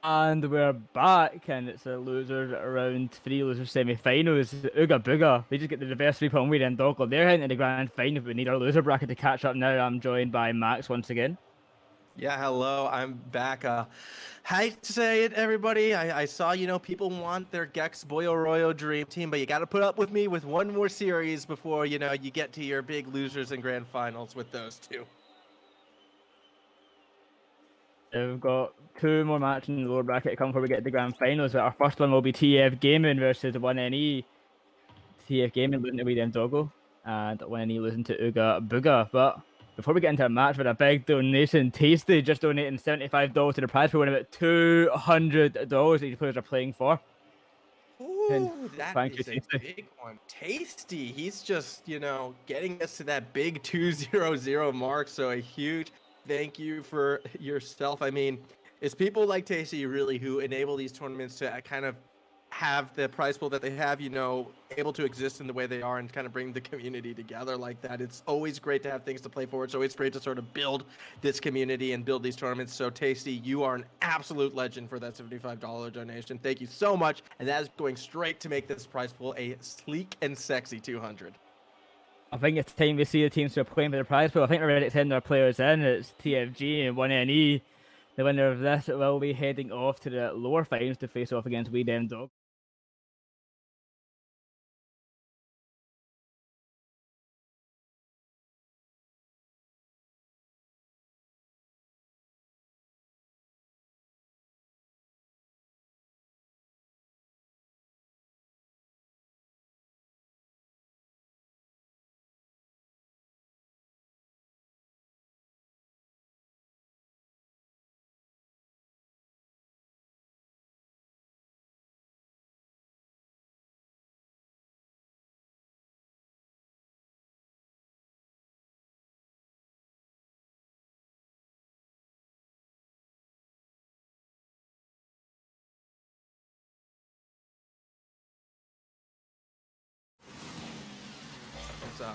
And we're back, and it's a losers round three, losers semi-finals. Ooga Booga. They just get the reverse sweep on Weed and Doggle. They're heading to the grand final. We need our loser bracket to catch up now. I'm joined by Max once again. Yeah, hello. I'm back. Hate to say it, everybody. I saw, people want their Gex Boyo Royo dream team, but you got to put up with me with one more series before, you get to your big losers and grand finals with those two. We've got two more matches in the lower bracket to come before we get to the grand finals. Our first one will be TF Gaming versus 1NE. TF Gaming losing to Weed and Doggle, and 1NE losing to Ooga Booga. But before we get into a match with a big donation, Tasty just donating $75 to the prize pool, winning about $200 that these players are playing for. Ooh, that Thank you, is a Tasty. big one. Tasty. He's just, getting us to that big 200 mark. So a huge thank you for yourself. I mean, it's people like Tasty really who enable these tournaments to kind of have the prize pool that they have, able to exist in the way they are and kind of bring the community together like that. It's always great to have things to play for. It's always great to sort of build this community and build these tournaments. So Tasty, you are an absolute legend for that $75 donation. Thank you so much. And that is going straight to make this prize pool a sleek and sexy 200. I think it's time we see the teams who are playing for the prize pool. I think they're ready to send their players in. It's TFG and 1NE. The winner of this will be heading off to the lower finals to face off against Weed and Dog. So,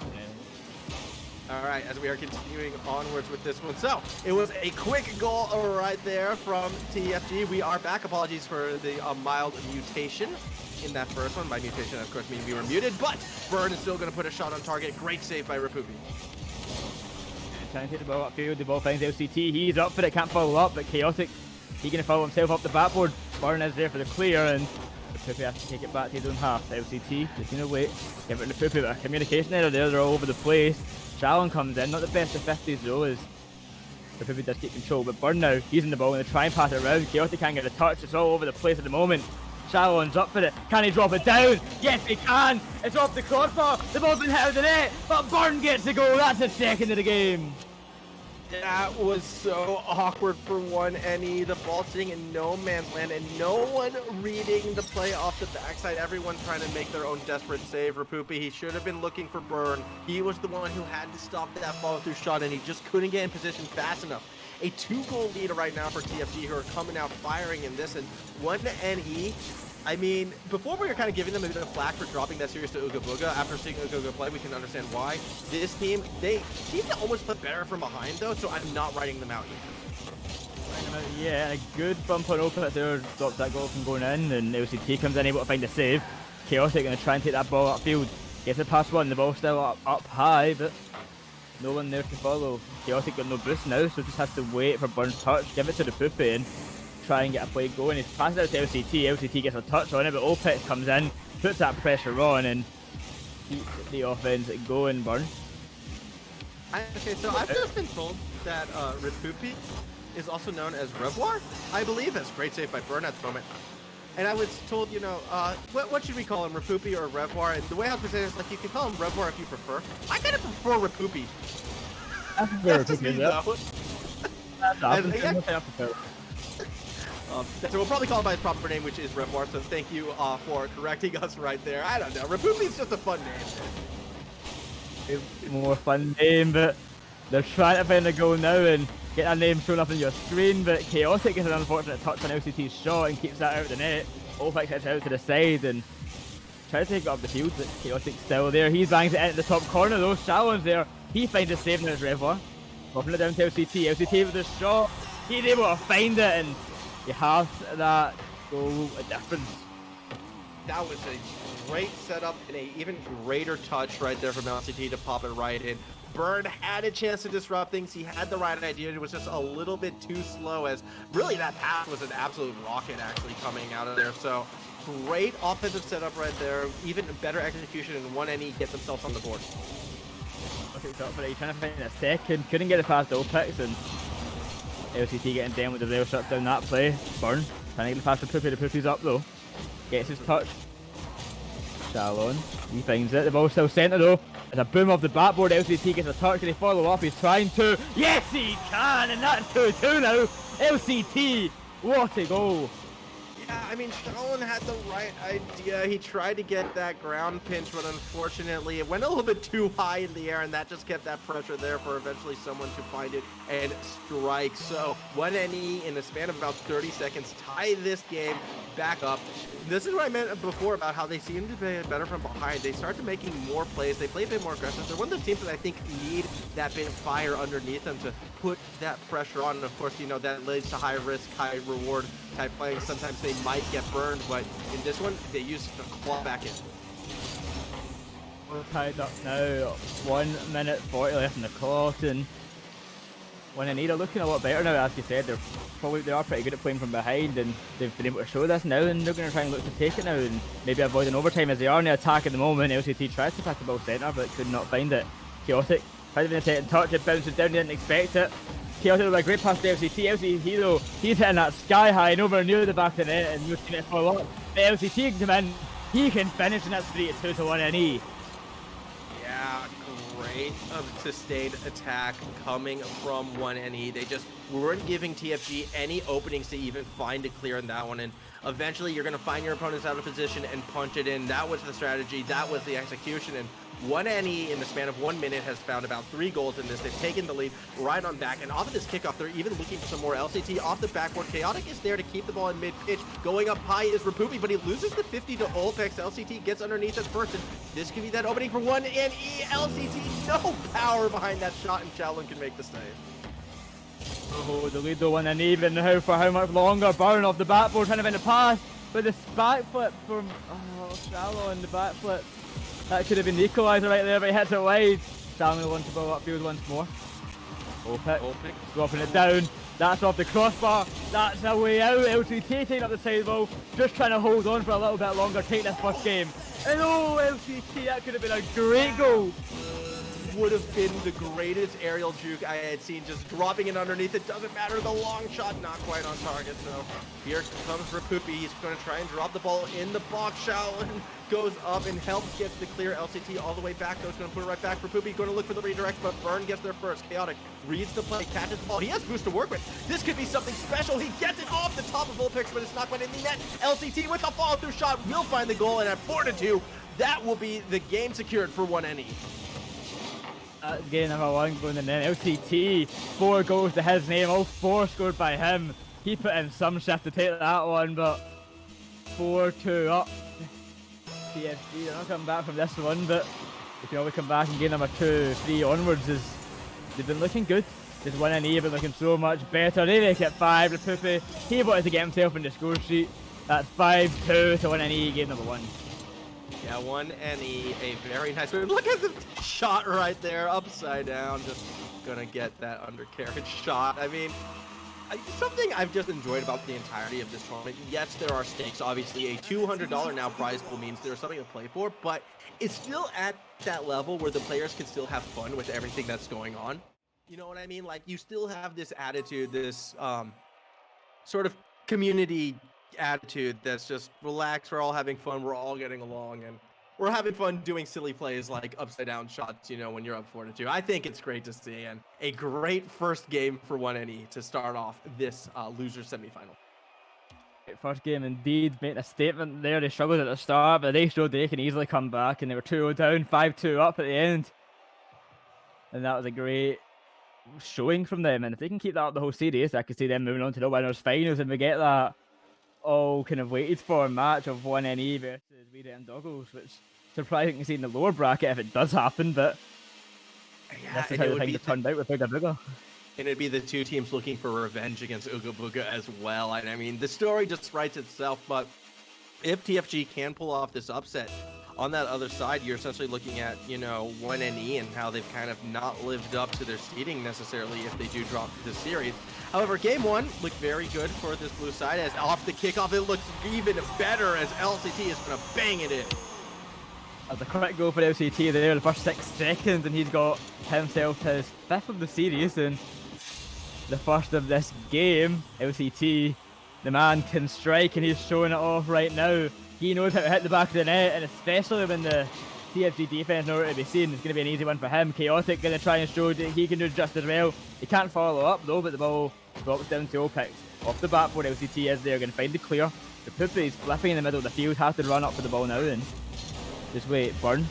all right, as we are continuing onwards with this one. So, it was a quick goal right there from TFG. We are back. Apologies for the mild mutation in that first one. By mutation, of course, meaning we were muted, but Burn is still going to put a shot on target. Great save by Rapupi. Trying to take the ball upfield. The ball finds LCT. He's up for it. Can't follow up, but Chaotic. He's going to follow himself up the backboard. Burn is there for the clear, and Rapupi has to take it back to his own half. LCT just going to wait. Give it to Rapupi, but a communication error there. They're all over the place. Shalon comes in. Not the best of 50s, though, as Rapupi does keep control. But Burn now, he's in the ball, and they try and pass it around. Chaotic can't get a touch. It's all over the place at the moment. Shalon's up for it. Can he drop it down? Yes, he can. It's off the crossbar. The ball's been hit out of the net, but Burn gets the goal. That's the second of the game. That was so awkward for 1NE. The ball sitting in no man's land and no one reading the play off the backside. Everyone trying to make their own desperate save. Rapupi, he should have been looking for Burn. He was the one who had to stop that follow-through shot, and he just couldn't get in position fast enough. A 2-goal lead right now for TFG, who are coming out firing in this, and 1NE. I mean, before we were kind of giving them a bit of flack for dropping that series to Ooga Booga, after seeing Ooga Booga play, we can understand why. This team, they seem to almost play better from behind, though, so I'm not writing them out either. Yeah, a good bump on open there stops that goal from going in, and LCT comes in able to find a save. Chaotic going to try and take that ball upfield. Gets it past one, the ball's still up high, but no one there to follow. Chaotic got no boost now, so just has to wait for Burn's touch, give it to the Poopy, and try and get a play going. He's passed it out to LCT. LCT gets a touch on it, but Opet comes in, puts that pressure on, and keeps the offense going. Burn. Okay, so I've just been told that Rapupi is also known as Revoir, I believe. That's a great save by Burn at the moment. And I was told, what should we call him, Rapupi or Revoir? And the way I was saying is, like, you can call him Revoir if you prefer. I kind of prefer Rapupi. That's just me, though. That's So we'll probably call him by his proper name, which is Revoir, so thank you for correcting us right there. I don't know, Rapupi's just a fun name. It's more fun name, but they're trying to find a goal now and get that name shown up on your screen, but Chaotic gets an unfortunate touch on LCT's shot and keeps that out of the net. Opec hits out to the side and tries to take it up the field, but Chaotic's still there. He bangs it into the top corner though. Shalon's there. He finds a save now as Revoir. Popping it down to LCT. LCT with the shot. He's able to find it, and You have that goal a difference. That was a great setup and a even greater touch right there from LCT to pop it right in. Burn had a chance to disrupt things. He had the right idea. It was just a little bit too slow, as really that pass was an absolute rocket actually coming out of there. So great offensive setup right there. Even better execution in 1NE get themselves on the board. Okay, top for it. Trying to find a second. Couldn't get it past OPEX, and LCT getting down with the rail shut down that play. Burn trying to get it past the Poopy. The Poopy's up though. Gets his touch. Shalon. He finds it. The ball's still centre though. It's a boom off the backboard. LCT gets a touch. Can he follow up? He's trying to. Yes, he can! And that's 2-2 now. LCT. What a goal. Yeah, I mean, Shalon had the right idea. He tried to get that ground pinch, but unfortunately, it went a little bit too high in the air, and that just kept that pressure there for eventually someone to find it and strike. So 1NE in the span of about 30 seconds tie this game back up. This is what I meant before about how they seem to be better from behind. They start to making more plays. They play a bit more aggressive. They're one of those teams that I think need that bit of fire underneath them to put that pressure on. And of course, you know, that leads to high risk, high reward type playing. Sometimes they might get burned, but in this one, they use the claw back in. We're tied up now. 1 minute 40 left in the clock, and 1NE are looking a lot better now. As you said, they are pretty good at playing from behind, and they've been able to show this now, and they're going to try and look to take it now and maybe avoid an overtime as they are in the attack at the moment. LCT tries to pass the ball centre, but could not find it. Chaotic tried to be in a second touch, it bounces down, didn't expect it. Chaotic with a great pass to LCT. LCT though, he's hitting that sky high and over near the back of the net and looking at it for a lot. But LCT can come in, he can finish, and that's 3-2 to 1NE. Yeah, great sustained attack coming from 1NE. They just weren't giving TFG any openings to even find a clear in that one, and eventually you're going to find your opponents out of position and punch it in. That was the strategy, that was the execution, and 1NE in the span of 1 minute has found about 3 goals in this. They've taken the lead right on back, and off of this kickoff, they're even looking for some more. LCT off the backboard. Chaotic is there to keep the ball in mid-pitch. Going up high is Rapupi, but he loses the 50 to Olpex. LCT gets underneath at first, and this could be that opening for 1NE. LCT, no power behind that shot, and Shaolin can make the save. Oh, the lead though, 1NE, even now for how much longer? Burn off the backboard, trying to find a pass, but this backflip from Shallow and the backflip. That could have been the equaliser right there, but he hits it wide. Shallow will want to ball upfield once more. Olpex dropping it down. That's off the crossbar. That's a way out. LCT taking up the sidewall, just trying to hold on for a little bit longer, take this first game. And oh, LCT, that could have been a great goal. Would have been the greatest aerial juke I had seen, just dropping it underneath. It doesn't matter, the long shot not quite on target. So here comes Rapupi. He's going to try and drop the ball in the box. Shaolin goes up and helps get the clear. LCT all the way back though. He's going to put it right back. Rapupi going to look for the redirect, but Burn gets there first. Chaotic reads the play, catches the ball. He has boost to work with. This could be something special. He gets it off the top of Vulpix, but it's not quite in the net. LCT with a follow-through shot will find the goal, and at 4-2, that will be the game secured for 1NE. That's game number 1 going in then. LCT, 4 goals to his name, all 4 scored by him. He put in some shift to take that one, but 4-2 up. TFG, they're not coming back from this one, but they can always come back in game number 2, 3 onwards. As they've been looking good. Just 1NE been looking so much better. They make it 5. Rapupi, he wanted to get himself in the score sheet. That's 5-2 to 1NE, game number 1. Yeah, 1NE, a very nice move. Look at the shot right there, upside down. Just gonna get that undercarriage shot. I mean, something I've just enjoyed about the entirety of this tournament. Yes, there are stakes. Obviously, a $200 now prize pool means there's something to play for, but it's still at that level where the players can still have fun with everything that's going on. You know what I mean? Like, you still have this attitude, this sort of community attitude that's just relaxed, we're all having fun, we're all getting along, and we're having fun doing silly plays like upside down shots, you know, when you're up 4-2. I think it's great to see, and a great first game for 1NE to start off this loser semifinal. First game indeed, making a statement there. They struggled at the start, but they showed they can easily come back, and they were 2-0 down, 5-2 up at the end. And that was a great showing from them, and if they can keep that up the whole series, I could see them moving on to the winners finals, and we get that all kind of waited for match of 1NE versus Weeda and Doggles, which surprising to see in the lower bracket if it does happen, but yeah, this is how the things have turned out with Bigger Bigger. And it'd be the two teams looking for revenge against Ooga Booga as well. And I mean, the story just writes itself, but if TFG can pull off this upset, on that other side, you're essentially looking at, you know, 1NE and how they've kind of not lived up to their seeding necessarily if they do drop this series. However, game one looked very good for this blue side, as off the kickoff, it looks even better as LCT is going to bang it in. That's a quick goal for LCT there, the first 6 seconds, and he's got himself his 5th of the series and the first of this game. LCT, the man can strike and he's showing it off right now. He knows how to hit the back of the net, and especially when the TFG defense nowhere to be seen, it's going to be an easy one for him. Chaotic going to try and show that he can do just as well. He can't follow up though, but the ball drops down to OPEX. Off the backboard, LCT is there, going to find the clear. The Poopy is flipping in the middle of the field, has to run up for the ball now and just wait. Burn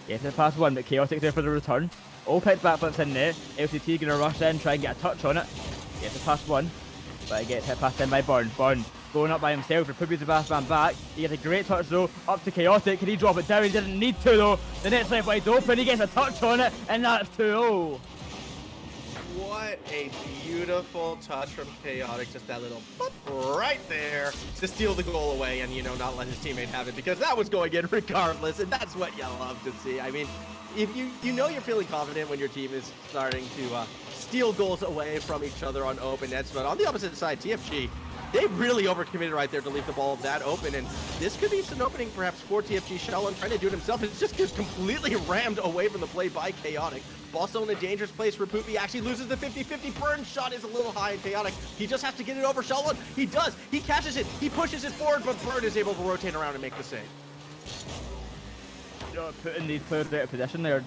gets it past one, but Chaotic there for the return. OPEX backflips in net. LCT going to rush in, try and get a touch on it. Gets it past one, but it gets hit past in by Burn. Burn going up by himself for Poopy's the fast man back. He gets a great touch though, up to Chaotic. Can he drop it down? He didn't need to though. The net's left wide open, he gets a touch on it, and that's 2-0. What a beautiful touch from Chaotic, just that little boop right there to steal the goal away and, you know, not let his teammate have it, because that was going in regardless, and that's what you love to see. I mean, if you know you're feeling confident when your team is starting to steal goals away from each other on open nets, but on the opposite side, TFG, they really overcommitted right there to leave the ball that open, and this could be an opening perhaps for TFG. Sheldon trying to do it himself. It just gets completely rammed away from the play by Chaotic. Ball still in a dangerous place for Poopy. Actually loses the 50-50. Burn shot is a little high and Chaotic. He just has to get it over Sheldon. He does. He catches it. He pushes it forward, but Burn is able to rotate around and make the save. Putting these players out of position there.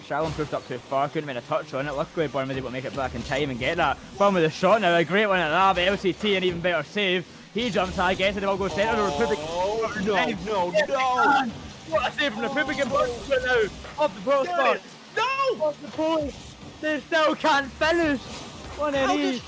Shalom pushed up too far, couldn't make a touch on it. Luckily, Burn was able to make it back in time and get that. Burn with a shot now, a great one at that, but LCT an even better save. He jumps high, gets it, the ball goes centre. Oh, no. What a save from the Republican Burn now. Off the post spot. No! Off the post. They still can't finish. 1NE.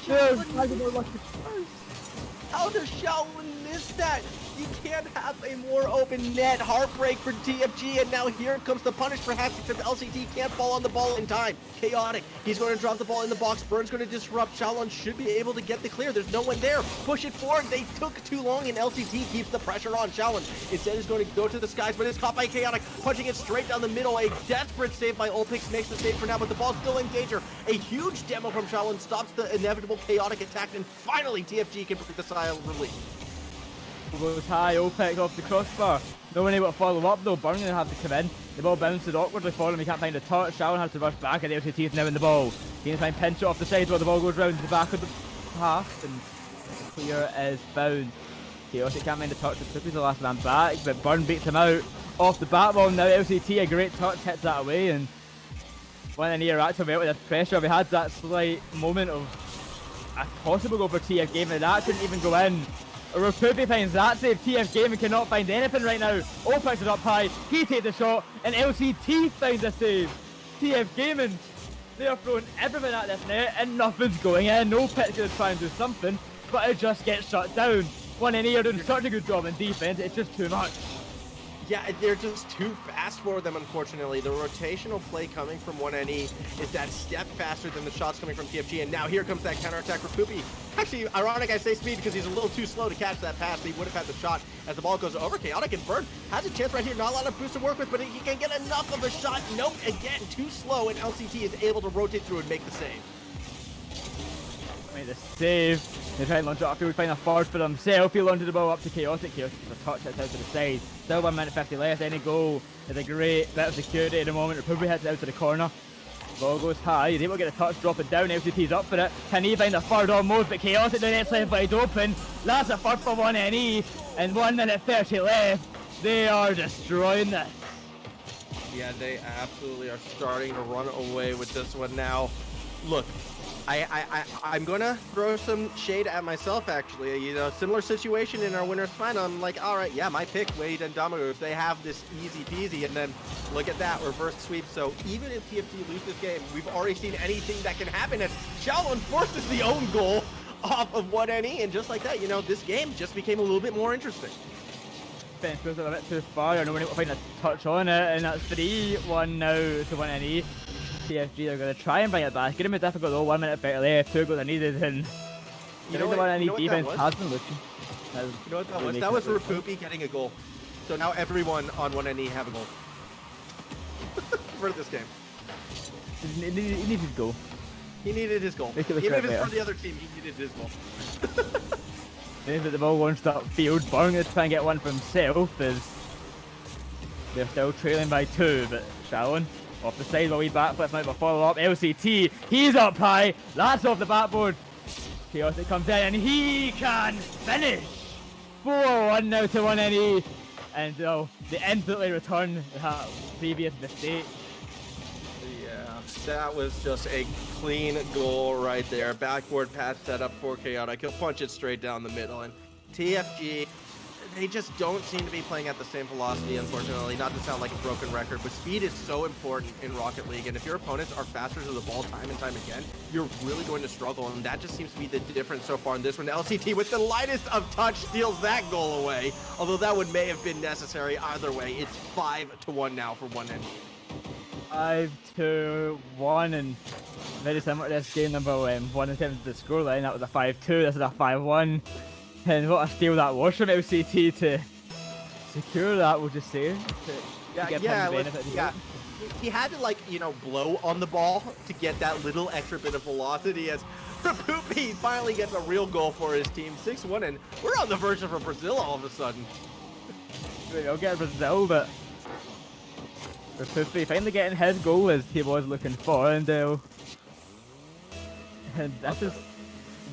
How does Shaolin miss that? You can't have a more open net. Heartbreak for TFG, and now here comes the punish perhaps, except LCT can't fall on the ball in time. Chaotic, he's going to drop the ball in the box. Burn's going to disrupt. Shaolin should be able to get the clear. There's no one there. Push it forward. They took too long, and LCT keeps the pressure on. Shaolin instead is going to go to the skies, but it's caught by Chaotic, punching it straight down the middle. A desperate save by Olpix makes the save for now, but the ball's still in danger. A huge demo from Shaolin stops the inevitable Chaotic attack, and finally TFG can break the sigh of relief. Goes high, OPEX off the crossbar. No one able to follow up though. Burn gonna have to come in. The ball bounces awkwardly for him. He can't find a touch. Shaolin has to rush back, and the LCT is now in the ball. He can try and pinch it off the side while the ball goes round to the back of the half, and the clear is found. Chaotic can't find a touch. The Poopy's the last man back, but Burn beats him out off the bat ball. Now LCT a great touch hits that away, and 1NE are active well with this pressure. We had that slight moment of a possible goal for TF Gaming, and that couldn't even go in. Poopy finds that save. TF Gaming cannot find anything right now. OPEX is up high. He takes the shot, and LCT finds a save. TF Gaming, they are throwing everything at this net, and nothing's going in. OPEX going to try and do something, but it just gets shut down. 1NE are doing such a good job in defense. It's just too much. Yeah, they're just too fast for them, unfortunately. The rotational play coming from 1NE is that step faster than the shots coming from TFG, and now here comes that counterattack for Poopy. Actually, ironic I say speed because he's a little too slow to catch that pass. He would have had the shot as the ball goes over. Chaotic and Burn has a chance right here. Not a lot of boost to work with, but he can get enough of a shot. Nope, again, too slow, and LCT is able to rotate through and make the save. Made the save. They try and launch it upfield, find a forward for himself. He launches the ball up to Chaotic. Chaotic for a touch, hits out to the side. Still 1 minute 50 left. Any goal is a great bit of security at the moment. Republic hits it out to the corner. Ball goes high. He's able to get a touch, drop it down. LCT's up for it. Can he find a third almost? But Chaotic, the net's left wide open. That's a third for 1NE. And 1 minute 30 left. They are destroying this. Yeah, they absolutely are starting to run away with this one now. Look, I'm gonna throw some shade at myself, actually. You know, similar situation in our winner's final. I'm like, all right, yeah, my pick, Wade and Dominoes, they have this easy peasy, and then look at that, reverse sweep. So even if TFT lose this game, we've already seen anything that can happen, and Shaolin forces the own goal off of 1NE, and just like that, you know, this game just became a little bit more interesting. Fence goes a bit too far. No one able to find a touch on it, and that's 3-1 now to 1NE. TFG are going to try and bring it back. Get him a difficult though, 1 minute better left, 2 goals are needed, and you know what, I need you know defense what has been looking. You know what that was? That was Rapupi getting a goal. So now everyone on 1NE have a goal. For this game. He needed his goal. He needed his goal. Even if it's for the other team, he needed his goal. Maybe the ball launched upfield. Burn to try and get one for himself as they're still trailing by 2, but Shallon off the side, a wee backflip now, but follow up. LCT, he's up high. That's off the backboard. Chaotic comes in and he can finish. 4-1 now to 1NE. And they instantly return that previous mistake. Yeah, that was just a clean goal right there. Backboard pass set up for Chaotic. He'll punch it straight down the middle. And TFG, they just don't seem to be playing at the same velocity, unfortunately. Not to sound like a broken record, but speed is so important in Rocket League. And if your opponents are faster to the ball time and time again, you're really going to struggle. And that just seems to be the difference so far in this one. LCT, with the lightest of touch, steals that goal away. Although that one may have been necessary either way. It's 5-1 now for 1NE. 5-1, and very similar to this game number 1 in terms of the scoreline. That was a 5-2. This is a 5-1. And what a steal that was from LCT to secure that, we'll just say. He had to, like, blow on the ball to get that little extra bit of velocity as Rapupi finally gets a real goal for his team. 6-1, and we're on the verge of a Brazil all of a sudden. I'll get Brazil, but Rapupi finally getting his goal as he was looking for, and this is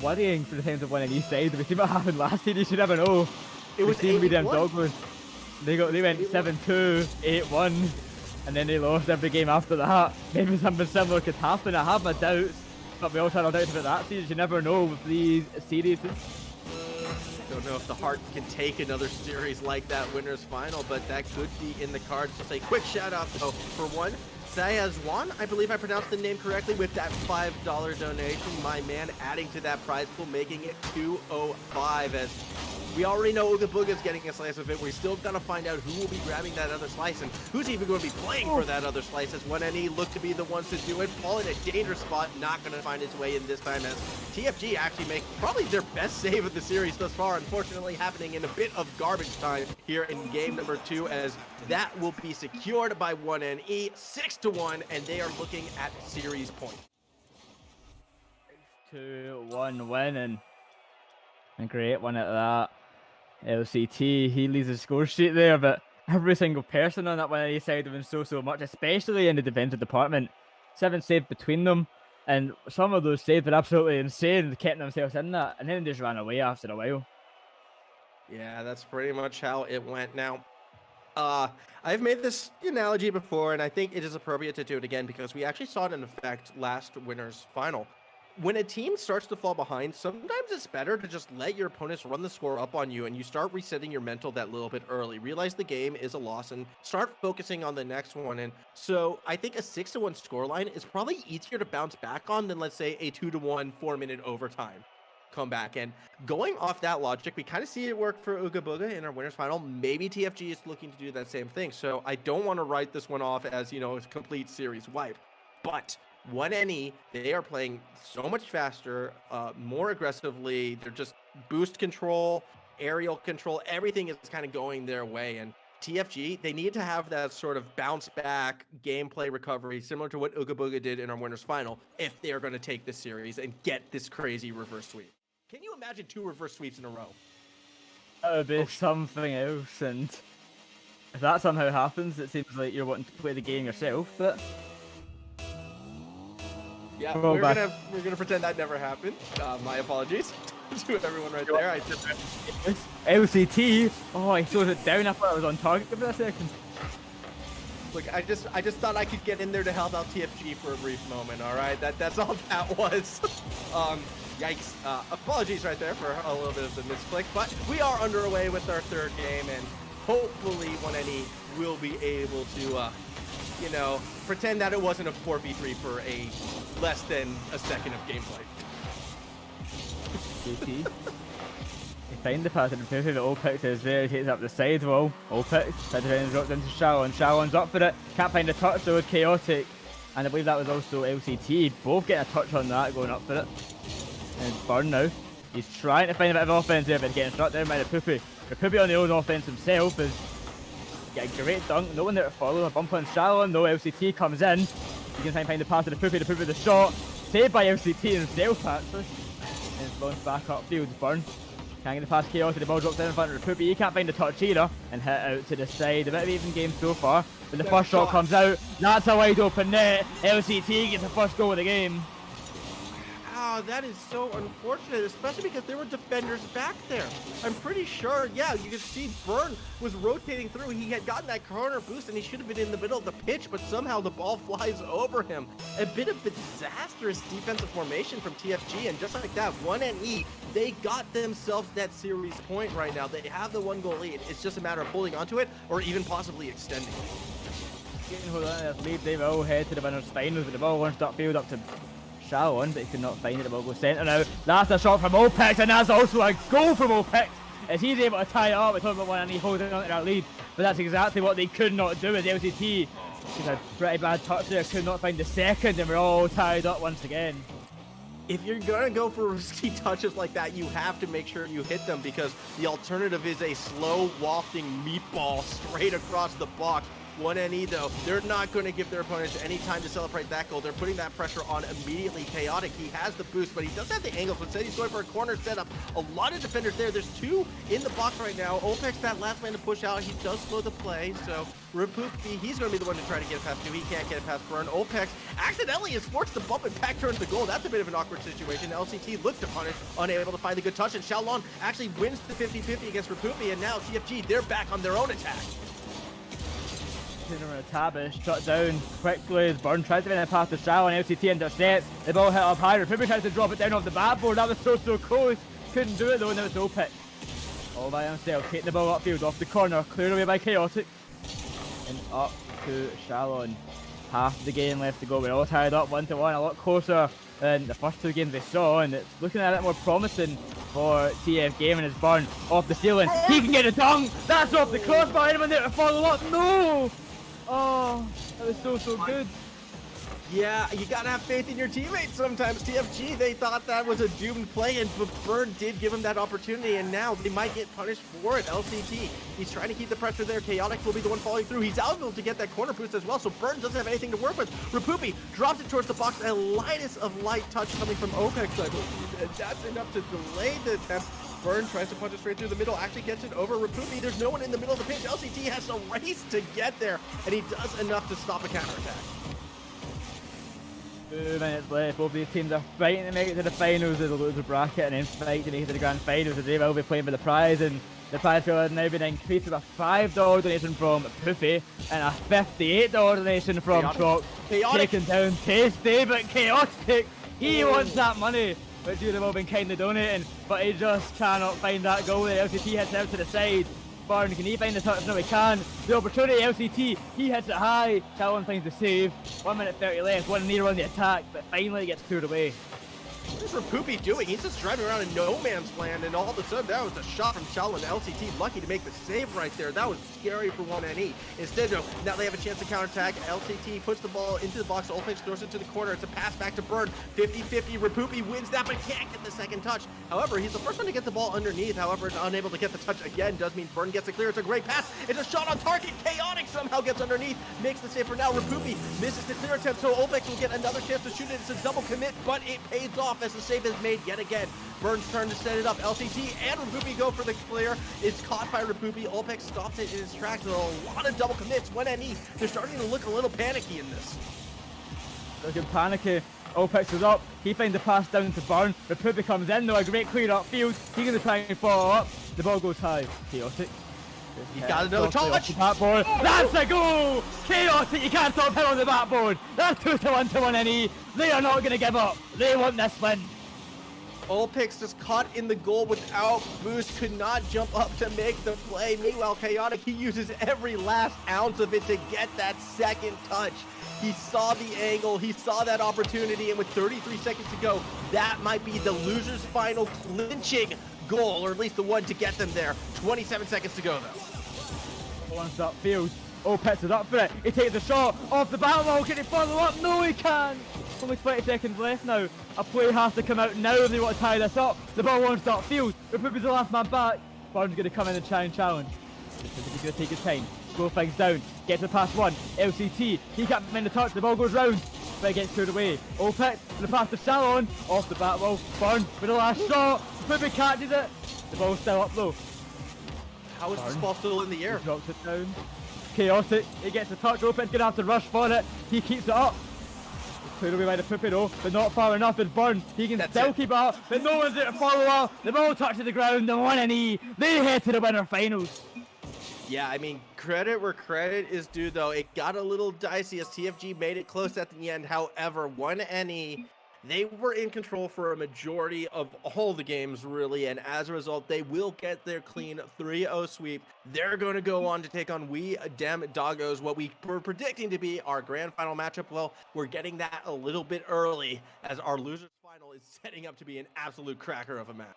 worrying for the times of 1NE side. We see what happened last year, you should never know. It was medium dogwood. They went 7-2, 8-1, and then they lost every game after that. Maybe something similar could happen. I have my doubts, but we also have our doubts about that series. You never know with these series. Don't know if the Heart can take another series like that winners final, but that could be in the cards. Just a quick shout out though for one. Sayazwan, I believe I pronounced the name correctly, with that $5 donation. My man adding to that prize pool, making it 205. As we already know Ooga Booga's getting a slice of it. We're still gonna find out who will be grabbing that other slice and who's even going to be playing for that other slice, as 1NE look to be the ones to do it. Paul in a dangerous spot, not gonna find his way in this time, as TFG actually make probably their best save of the series thus far. Unfortunately, happening in a bit of garbage time here in game number 2, as that will be secured by 1NE, 6-1, and they are looking at series point. 2-1 win, and a great one at that. LCT, he leads the score sheet there, but every single person on that 1NE side have been so much, especially in the defensive department. 7 saved between them, and some of those saves were absolutely insane, keeping themselves in that, and then just ran away after a while. Yeah, that's pretty much how it went. Now, I've made this analogy before, and I think it is appropriate to do it again because we actually saw it in effect last winner's final. When a team starts to fall behind, sometimes it's better to just let your opponents run the score up on you, and you start resetting your mental that little bit early. Realize the game is a loss and start focusing on the next one. And so I think a 6-1 scoreline is probably easier to bounce back on than, let's say, a 2-1 4-minute overtime comeback. And going off that logic, we kind of see it work for Ooga Booga in our winners final. Maybe TFG is looking to do that same thing. So I don't want to write this one off as, a complete series wipe. But 1NE, they are playing so much faster, more aggressively. They're just boost control, aerial control, everything is kind of going their way. And TFG, they need to have that sort of bounce back gameplay recovery, similar to what Ooga Booga did in our winners final, if they're going to take this series and get this crazy reverse sweep. Can you imagine 2 reverse sweeps in a row? That would be something else, and if that somehow happens, it seems like you're wanting to play the game yourself, but yeah, we're gonna pretend that never happened. My apologies to everyone right there. I just LCT. Oh, he throws it down. I thought I was on target for a second. Look, I just thought I could get in there to help out TFG for a brief moment. All right, that's all that was. Yikes. Apologies right there for a little bit of the misclick, but we are underway with our 3rd game, and hopefully 1NE will be able to pretend that it wasn't a 4v3 for a less than a second of gameplay. JT. He finds the pass and the Opix is there, he takes up the side wall. Opix, dropped into Shallon. Shallon's up for it. Can't find a touch though with Chaotic. And I believe that was also LCT, both getting a touch on that, going up for it. And Burn now. He's trying to find a bit of offense there, but getting struck down by the Poopy. The Poopy on the own offense himself is getting a great dunk, no one there to follow. A bump on shallow, no LCT comes in. You can try and find the pass to the Poopy with the shot. Saved by LCT himself, actually. And it's launched back upfield. Burn can't get the pass Chaotic, the ball drops down in front of the Poopy. He can't find the touch either, and hit out to the side. A bit of an even game so far. But the first shot comes out, that's a wide open net. LCT gets the first goal of the game. Oh, that is so unfortunate, especially because there were defenders back there. I'm pretty sure, yeah, you could see Burn was rotating through. He had gotten that corner boost and he should have been in the middle of the pitch, but somehow the ball flies over him. A bit of a disastrous defensive formation from TFG, and just like that, 1NE, they got themselves that series point right now. They have the 1-goal lead. It's just a matter of holding onto it or even possibly extending it. Getting hold on to this lead, they will head to the winner's finals with the ball launched upfield up to Shalon, but he could not find it. The ball goes centre now. That's a shot from OPEX, and that's also a goal from OPEX as he's able to tie it up. We're talking about 1NE holding on to that lead, but that's exactly what they could not do as LCT. He's a pretty bad touch there, could not find the second, and we're all tied up once again. If you're gonna go for risky touches like that, you have to make sure you hit them, because the alternative is a slow wafting meatball straight across the box. 1NE though, they're not going to give their opponents any time to celebrate that goal. They're putting that pressure on immediately. Chaotic, he has the boost, but he doesn't have the angle, so instead he's going for a corner setup. A lot of defenders there. There's two in the box right now. OPEX, that last man to push out, he does slow the play, so Rapupi, he's going to be the one to try to get it past two. He can't get it past Burn. OPEX accidentally is forced to bump it back towards the goal. That's a bit of an awkward situation. LCT looks to punish, unable to find the good touch, and Shalon actually wins the 50-50 against Rapupi, and now TFG, they're back on their own attack. Tabish shut down quickly as Burn tries to win a pass to Shallow, and LCT intercepts. The ball hit up high. Rapupi tries to drop it down off the backboard. That was so close. Couldn't do it though, and it was OPEX all by himself. Taking the ball upfield off the corner, cleared away by Chaotic. And up to Shalon. Half the game left to go. We're all tied up 1-1, a lot closer than the first two games we saw, and it's looking a bit more promising for TF Gaming as Burn off the ceiling. He can get a dunk. That's off the crossbar. Anyone there to follow up? No! Oh, that was so good. Yeah, you gotta have faith in your teammates sometimes. TFG, they thought that was a doomed play, but Burn did give him that opportunity, and now they might get punished for it. LCT, he's trying to keep the pressure there. Chaotic will be the one falling through. He's able to get that corner boost as well, so Burn doesn't have anything to work with. Rapupi drops it towards the box. A lightest of light touch coming from OPEX, I believe, and that's enough to delay the attempt. Burn tries to punch it straight through the middle, actually gets it over Rapupi. There's no one in the middle of the pitch. LCT has to race to get there, and he does enough to stop a counterattack. 2 minutes left. Both these teams are fighting to make it to the finals of the loser bracket, and then fight to make it to the grand finals, as they will be playing for the prize. And the prize pool has now been increased with a $5 donation from Poofy and a $58 donation from Trock. Taking down Tasty, but Chaotic, he wants that money, which you'd have all been kindly donating, but he just cannot find that goal there. LCT hits out to the side. Burn, can he find the touch? No, he can. The opportunity, LCT, he hits it high. Calvin finds the save. 1 minute 30 left, 1-0 on the attack, but finally gets cleared away. What is Rapupi doing? He's just driving around in no man's land, and all of a sudden that was a shot from Shalon. LCT lucky to make the save right there. That was scary for 1NE. Instead, though, now they have a chance to counterattack. LCT puts the ball into the box. OPEX throws it to the corner. It's a pass back to Burn. 50-50. Rapupi wins that, but can't get the second touch. However, he's the first one to get the ball underneath. However, unable to get the touch again does mean Burn gets it clear. It's a great pass. It's a shot on target. Chaotic somehow gets underneath. Makes the save for now. Rapupi misses the clear attempt, so OPEX will get another chance to shoot it. It's a double commit, but it pays off as the save is made yet again. Burn's turn to set it up. LCT and Rapupi go for the clear. It's caught by Rapupi. OPEX stops it in its tracks. There are a lot of double commits. 1NE, they're starting to look a little panicky in this. Looking panicky. OPEX is up. He finds the pass down to Burn. Rapupi comes in though. A great clear upfield. He's going to try and follow up. The ball goes high. Chaotic. He got another touch. Backboard. That's a goal! Chaotic, you can't stop him on the backboard. That's 2-1 to 1NE. They are not going to give up. They want this win. OPEX just caught in the goal without boost, could not jump up to make the play. Meanwhile, Chaotic, he uses every last ounce of it to get that second touch. He saw the angle, he saw that opportunity, and with 33 seconds to go, that might be the loser's final clinching goal, or at least the one to get them there. 27 seconds to go, though. Once upfield, Opitz is up for it. He takes the shot off the battle wall. Can he follow up? No, he can't. Only 20 seconds left now. A play has to come out now if they want to tie this up. The ball won't start field. Rupupi's the last man back. Barnes going to come in and try and challenge. He's going to take his time. Slow things down. Gets it past one. LCT. He can't in the touch. The ball goes round. But it gets cleared away. Opitz going to pass to Shalon. Off the bat wall. Barnes with the last shot. Rupupi catches it. The ball's still up though. How is this ball still in the air? He drops it down. Chaotic. He gets the touch. Opitz going to have to rush for it. He keeps it up. Cleared away by the Puppy though, but not far enough. It's Burn. He can still keep it up, but no one's there to follow up. The ball touches the ground, and 1-E. They head to the winter finals. Yeah, I mean, credit where credit is due, though. It got a little dicey as TFG made it close at the end. However, 1-E, they were in control for a majority of all the games, really, and as a result, they will get their clean 3-0 sweep. They're going to go on to take on We Dem Doggos, what we were predicting to be our grand final matchup. Well, we're getting that a little bit early, as our losers final is setting up to be an absolute cracker of a match.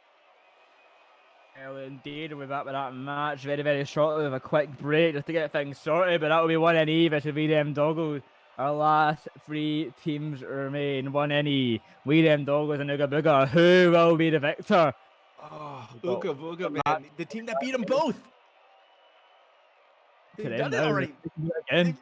Well, indeed, we're back with that match very, very shortly with a quick break just to get things sorted, but that will be 1-E versus We Dem Doggos. Our last 3 teams remain. 1-E, We Dem Doggos, and Ooga Booga. Who will be the victor? Oh, Ooga Booga, man. The team that beat them both. They've done it already. Again.